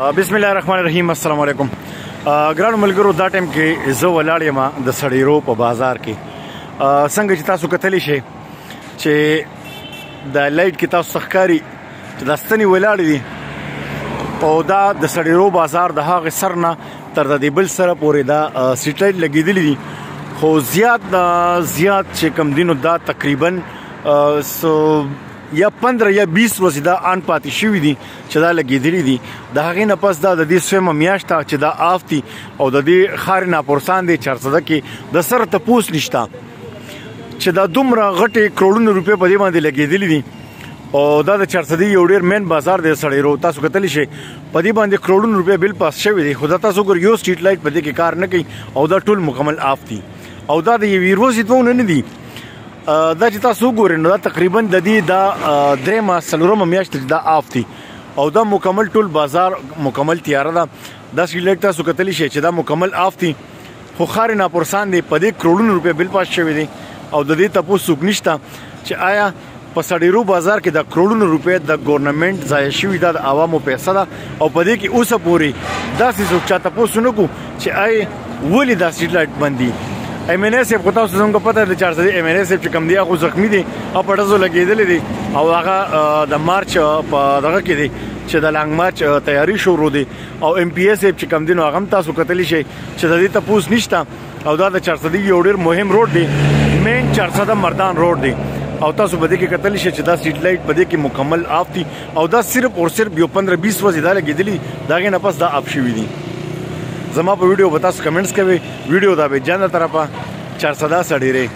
بسم الله الرحمن الرحیم. السلام علیکم ګرانو ملګرو. دا ټایم کې زه ولاړ یم د سړیرو په بازار کې. څنګه چې تاسو کتلی شئ چې د لایټ کې تاسو ښکاري چې دا ستنې ولاړې دي او دا د سړیرو بازار د هغې سر نه تر د دې بل سره پورې دا سټریټ لایټ لګېدلي دي. خو زیات چې کم دي نو دا تقریبا یا 15 یا 20 ورځې دا ان پاتې شوي دي چې دا لګېدلي دي. د هغې نه پس دا د دې سویمه میاشت ده چې دا آف دي او د دې ښار ناپورسان دی چارسده کې د سره تپوس نشته چې دا دومره غټې کروڑونه روپۍ په دې باندې لګېدلي دي. او دا د چارسدې یو ډېر مین بازار دی سړیرو. تاسو کتلی شئ په دې باندې کروڑونه روپۍ بل پاس شوي دي. خو دا تاسو ګور یو سټریټ لایټ په دې کې کار نه کوي او دا ټول مکمل آف دي. او دا د یوې ورځې دوه نه دي. دا چې تاسو وګورئ نو دا تقریبا د دې دا درېیمه څلورمه میاشت دا آف دي او دا مکمل ټول بازار مکمل تیاره ده. دا سټریټ لایټ تاسو کتلی شئ چې دا مکمل آف دي. خو ښار ناپورسان دی په دې کروڑونو روپۍ بل پاس شوي دي او د دې تپوس څوک نشته چې آیا په سړیرو بازار کې د کروڑونو روپۍ د ګورنمنټ ضایع شوي دا د عوامو پیسه ده او په دې کې اوسه پورې داسې څوک چا تپوس ونه کړو چې آی ولې دا سټریټ لایټ بند دي. ایم این اے صاحب خو تاسو څنګه پته ده چارسدې ایم این اے صاحب چې کوم دی هغه زخمي دی او په ډزو لګېدلی دی او هغه د مارچ په دغه کې دی چې د لانګ مارچ تیاری شروع دی. او ایم پی اے صاحب چې کوم دی نو هغه هم تاسو کتلی شئ چې د دې تپوس نشته. او دا د چارسدې یو ډېر مهم روډ دی، مین چارسده مردان روډ دی. او تاسو په دې کې کتلی شئ چې دا سټریټ لایټ په دې کې مکمل آف دي او دا صرف او صرف یو 15-20 ورځې دا لګېدلي د هغې نه پس دا آف شوي دي. زما په ویډیو به تاسو کمنټس کوئ. ویډیو دا به جان طرفه چارسده سړیرې.